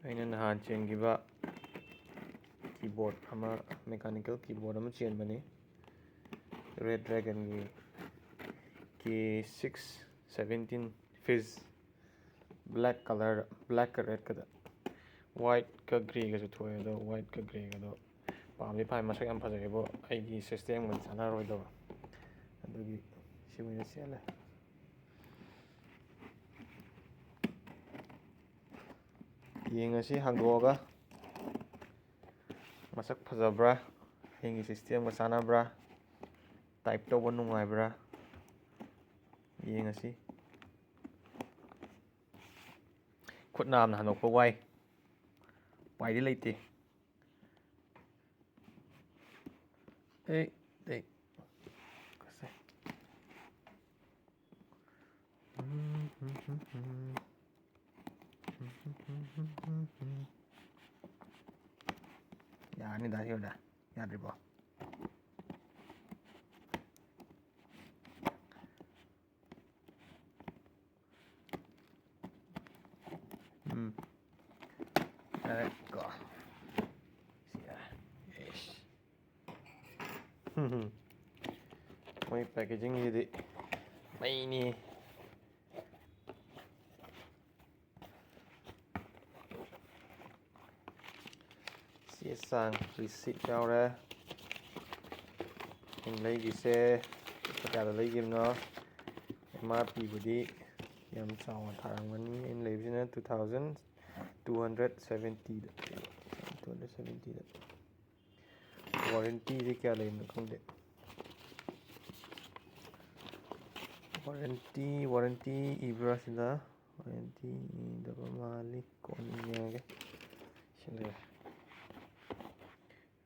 ꯑꯩꯅ ꯅꯍꯥꯟ ꯆꯦꯟꯈꯤꯕ ꯀꯤꯕꯣꯔꯗ ꯑꯃ ꯃꯦꯀꯥꯅꯤꯀꯦꯜ ꯀꯤꯕꯣꯔꯗ ꯑꯃ ꯆꯦꯟꯕꯅꯤ redragon k617 fizz black color black red kada white ka grey ga thoye ado white ka grey ga do pamli phai masak yam phajayebo aigi system ga chanaroy do adugi simina chele yengasi hangdoga masak phajabra hengi system ga chanabra type tawba nungaibra yengasi khutnamna hanokpa wai paidi leite ei kase yani da yoda yadribo go yes my packaging idi maini sang receipt yaure in leigise kaya leigimno MRP budi yam chawa tharangmani in leibsina 2270 warranty je kya leina khungde warranty ibra sida warranty daba mali konya sile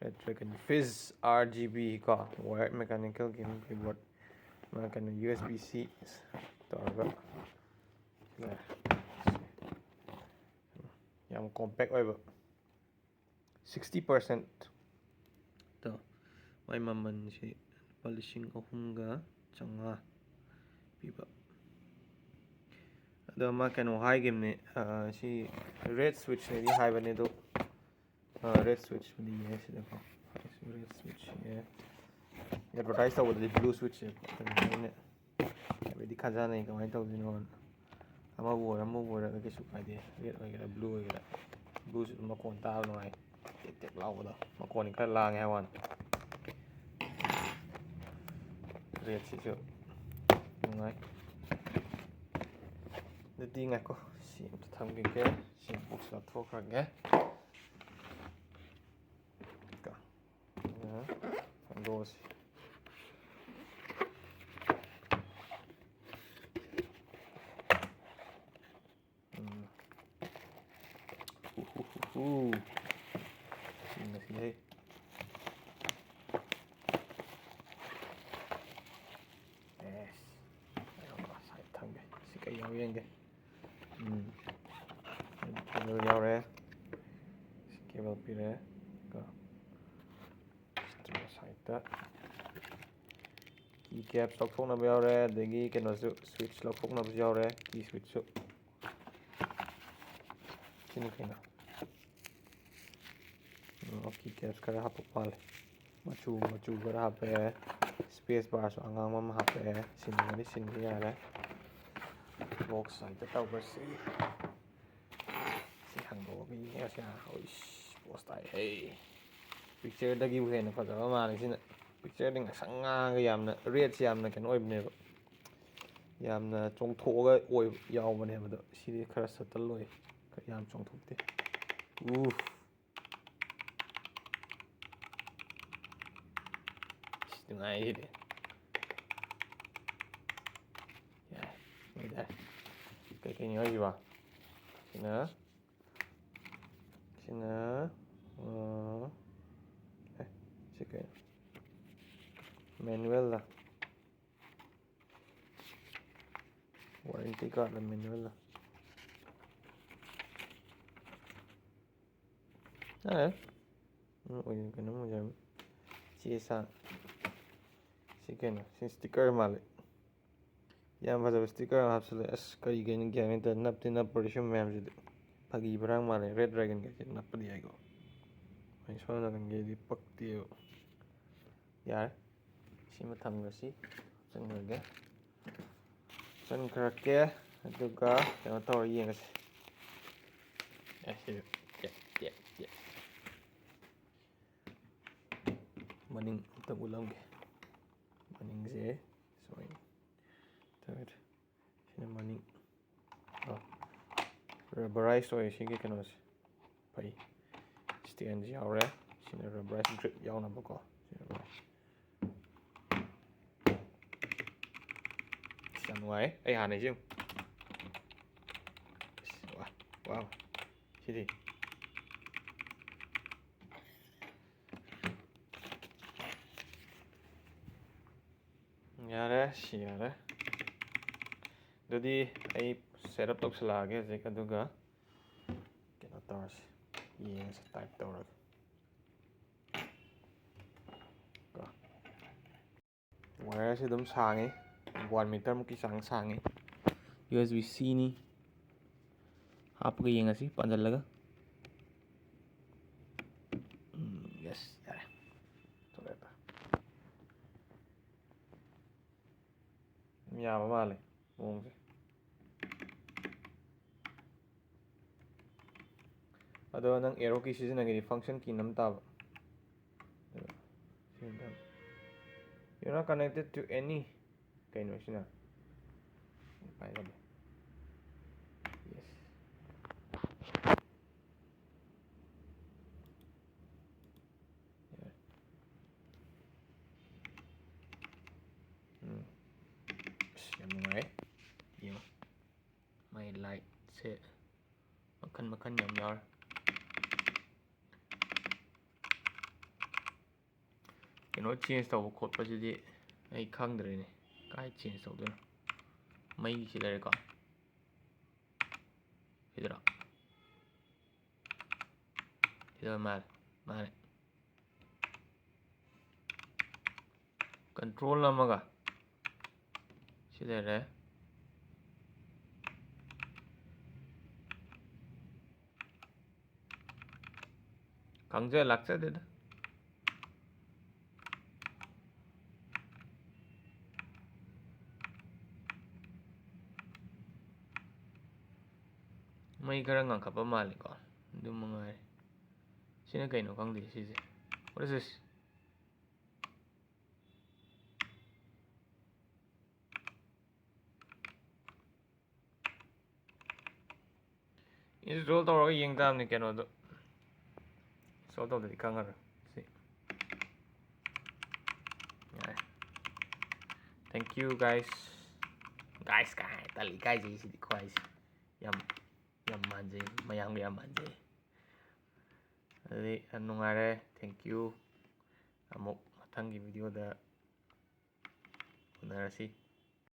redragon fizz RGB ka wired mechanical gaming keyboard ma kana USB-C targa yam compact oiba 60% to mai maman si polishing ahumga changa piba ado ma kano high game ne si red switch ne di high bane do red switch di yes देखो red switch ये advertise तो बोलते blue switch है ने अभी दिखा जा नहीं कमाई तो दिन और हम वो रहा कि सुखाई दे red वगैरह blue वगैरह blue मकोन ताल नॉय टेक लाओ बोला मकोन इनका लांग है वन red से जो नॉय the ngay ko sim thang ge ke sim box la thok ra ge ka dos sim si hai yes sai thang ge si kai yaw yeng ge cable yaure cable pire ka side ta key cap lokthokna yaure adagi keno su switch lokthokna yaure key switch su kini kena key caps kara hapu pal machu kara hape space bar su angang mam hape sinni sinni yare box side ta tawber si hangdo bi ya oish post ai hey picture dagi bu hena fadaba male sina picture ding sanga ga yamna red si yamna ken oibne ba yamna chongthoga oi yawbane bado sidi khara satal loi ka yam chongthokte ngai hide ya mai da kai nhoi gì ba sina cái manual là warranty card là manual là ôi cái nó mà giờ chia sang cái này xin sticker mà lại yam vào sticker hấp dẫn as cái này game này nắp tin nắp production mềm gì ꯐꯥꯒꯤ ꯕꯔꯥꯡ ꯃꯥꯜꯂꯦ rate ꯗ꯭ꯔꯥꯒꯟꯒꯁꯦ ꯅꯞꯄꯗꯤ ꯌꯥꯏꯀꯣ ꯑꯩ ꯁꯣꯝ ꯅꯥꯀꯟꯒꯤꯗꯤ ꯄꯛꯇꯦꯕ ꯌꯥꯔꯦ ꯁꯤꯃ ꯊꯝꯈ꯭ꯔꯁꯤ ꯆꯟꯈ꯭ꯔꯒꯦ ꯑꯗꯨꯒ ꯀꯩꯅꯣ ꯇꯧꯔ ꯌꯦꯡꯉꯁꯤ ꯃꯅꯤꯡ ꯑꯝꯇ ꯎꯠꯂꯝꯒꯦ ꯃꯅꯤꯡꯁꯦ ꯁꯨꯃꯥꯏꯅ ꯁꯤꯅ ꯃꯅꯤꯡ ꯔꯕꯔꯥꯏꯁ ꯑꯣꯏ ꯁꯤꯒꯤ ꯀꯩꯅꯣꯁꯦ ꯐꯩ ꯁ꯭ꯇꯦꯟꯁꯤ ꯌꯥꯎꯔꯦ ꯁꯤꯅ ꯔꯕꯔꯥꯏꯁ ꯒ꯭ꯔꯤꯞ ꯌꯥꯎꯅꯕꯀꯣ ꯌꯥꯝ ꯅꯨꯡꯉꯥꯏ ꯑꯩ ꯍꯥꯟꯅꯩꯁꯦ ꯋꯥꯎ ꯁꯤꯗꯤ ꯌꯥꯔꯦ ꯁꯤ ꯌꯥꯔꯦ ꯑꯗꯨꯗꯤ ꯑꯩ ꯁꯦꯠ ꯑꯞ ꯇꯧꯁꯜꯂꯛꯑꯒꯦ ꯍꯧꯖꯤꯛ ꯑꯗꯨꯒ ꯀꯩꯅꯣ ꯇꯧꯔꯁꯤ ꯌꯦꯡꯉꯁꯤ ꯇꯥꯏꯞ ꯇꯧꯔꯒ ꯋꯥꯌꯔꯁꯤ ꯑꯗꯨꯝ ꯁꯥꯡꯉꯤ 1 ꯃꯤꯇꯔꯃꯨꯛꯀꯤ ꯆꯥꯡ ꯁꯥꯡꯉꯤ USB-Cꯅꯤ ꯍꯥꯞꯄꯒ ꯌꯦꯡꯉꯁꯤ ꯄꯥꯟꯁꯤꯜꯂꯒ ꯌꯦꯁ ꯌꯥꯔꯦ ꯊꯣꯛꯂꯛꯑꯦ ꯌꯥꯕ ꯃꯥꯜꯂꯦ ꯃꯑꯣꯡꯁꯦ ꯑꯗꯣ ꯅꯪ ꯑꯦꯔꯣ ꯀꯤ ꯁꯤꯖꯤꯟꯅꯒꯦꯗꯤ ꯐꯪꯁꯟ ꯀꯤ ꯅꯝ ꯇꯥꯕ you're not connected to any kayno sina pairabe yes yam ngai yo my light se makhan yam yar kayno change tawba khotpasidi ai khangdrene kai change tawdona mai si lare ko hidra mane control namaga si lare khangja lakcha deda mai khara ngakapa male ko dum mangai sina kaino khangde sise what is this install tawraga yeng tamni keno do install tawdadi khangara si thank you guys kai tali kai ji si khwai yam manje mayang yam manje adi nungare thank you amuk mathangi video da unarasi